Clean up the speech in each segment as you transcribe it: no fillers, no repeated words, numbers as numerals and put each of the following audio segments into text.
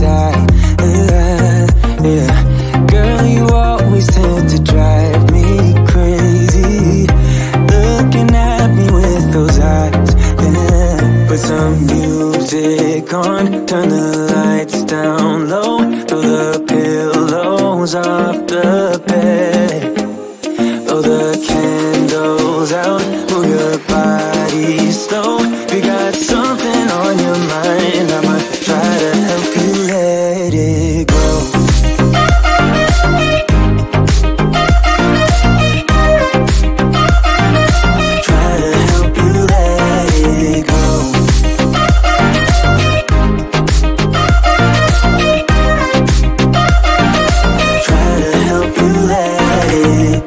side. Yeah. Girl, you always tend to drive me crazy, looking at me with those eyes. Yeah. Put some music on, turn the lights down low, throw the pillows off the bed, blow the candles out, move your body slow. You got something on your mind, I'ma try to help you let it go. Try to help you let it go. Try to help you let it.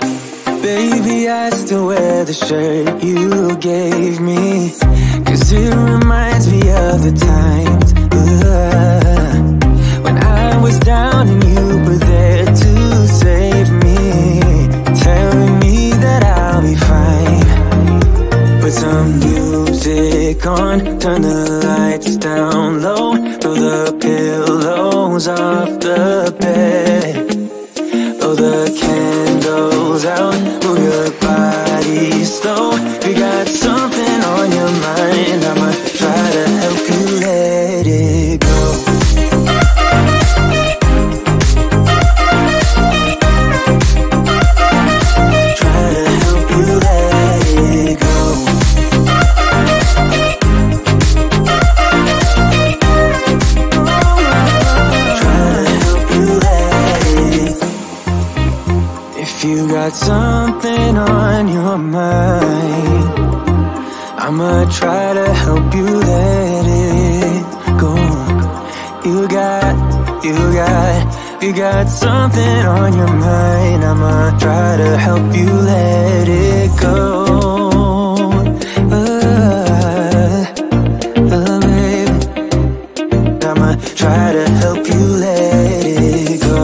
Baby, I still wear the shirt you gave me, 'cause it reminds me of the times when I was down and you were there to save me, telling me that I'll be fine. Put some music on, turn the lights down low, throw the pillows off the bed, blow the candles out, move your body slow. You got something on your mind, I'ma try to help you let it go. Try to help you let it go. Try to help you let it. If you got something on your mind, I'ma try to help you let it go. You got something on your mind, I'ma try to help you let it go. Baby, I'ma try to help you let it go.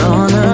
Oh no.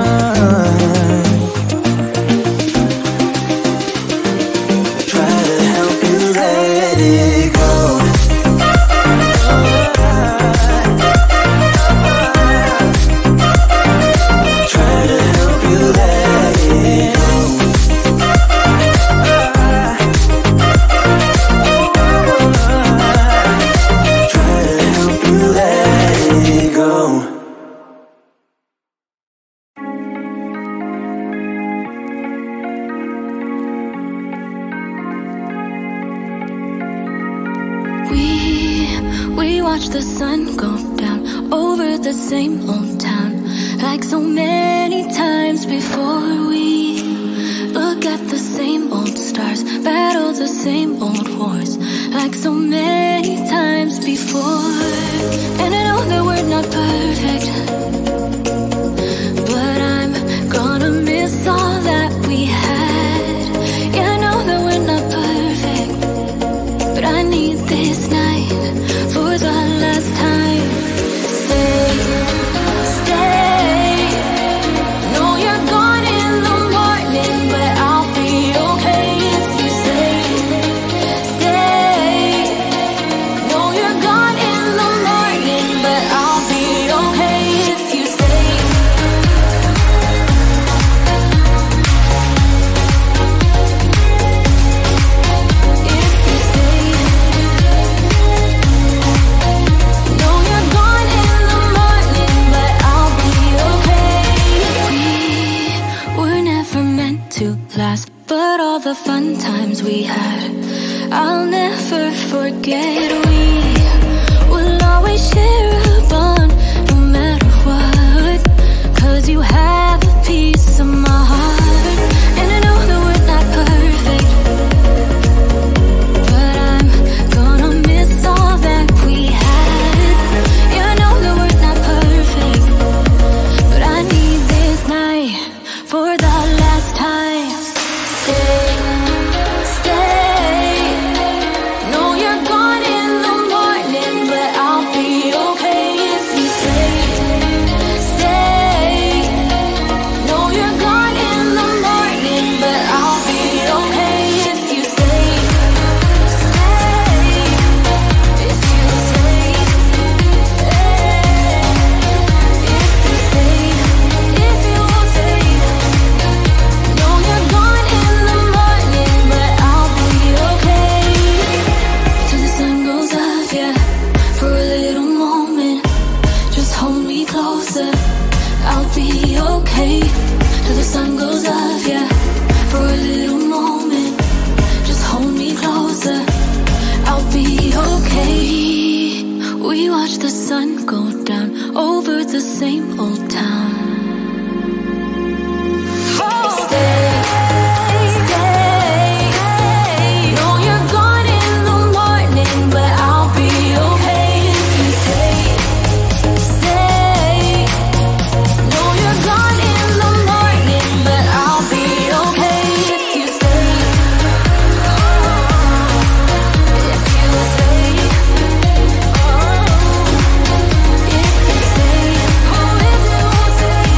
We watch the sun go down over the same old town, like so many times before. We look at the same old stars, battle the same old wars, like so many times before. And I know that we're not perfect, but I'm gonna miss all that we had. Yeah, I know that we're not perfect, but I need this night for the last time. Stay, stay. Know you're gone in the morning, but I'll be okay if you stay. Stay. Know you're gone in the morning, but I'll be okay if you stay. If you stay. Know you're gone in the morning, but I'll be okay. We were never meant to last, but all the fun times we had, I'll never forget. We will always share a bond, no matter what, 'cause you have a piece of my heart. And I know that we're not perfect, but I'm gonna miss all that we had. Yeah, I know that we're not perfect, but I need this night for the last time. Stay, stay. Know you're gone in the okay till the sun goes up, yeah. For a little moment, just hold me closer. I'll be okay. We watch the sun go down over the same old town. Stay, stay. Know you're gone in the morning, but I'll be okay if you stay, stay. Know you're gone in the morning, but I'll be okay if you stay. If you stay, if you stay, oh, if you stay.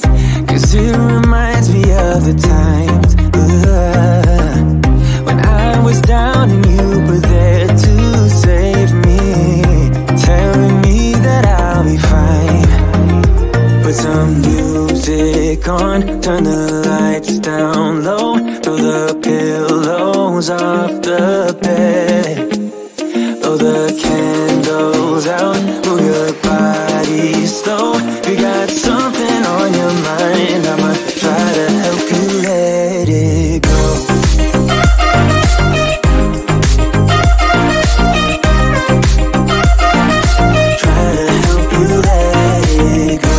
'cause it reminds me of the times when I was down and you were there to save me, telling me that I'll be fine. Put some music on, turn the lights down low, throw the pillows off the bed, blow the candles out, move your body slow. You got something on your mind, I'ma try to help you let it go. Try to help you let it go.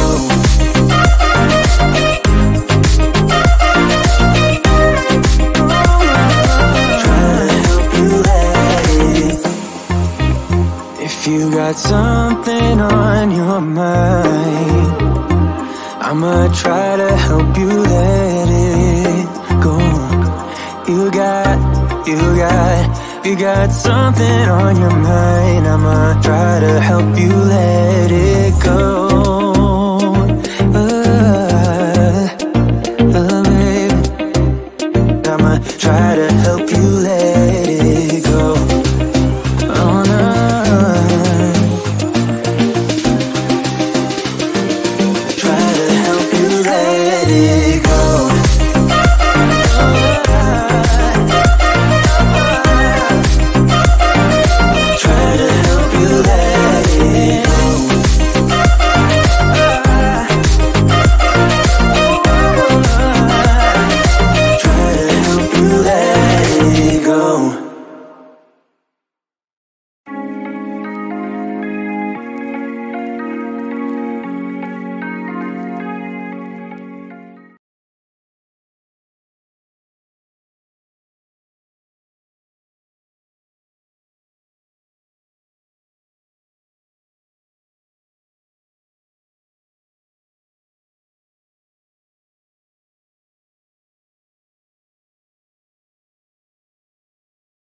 If you got something on your mind, I'ma try to help you let it go. You got something on your mind, I'ma try to help you let it go.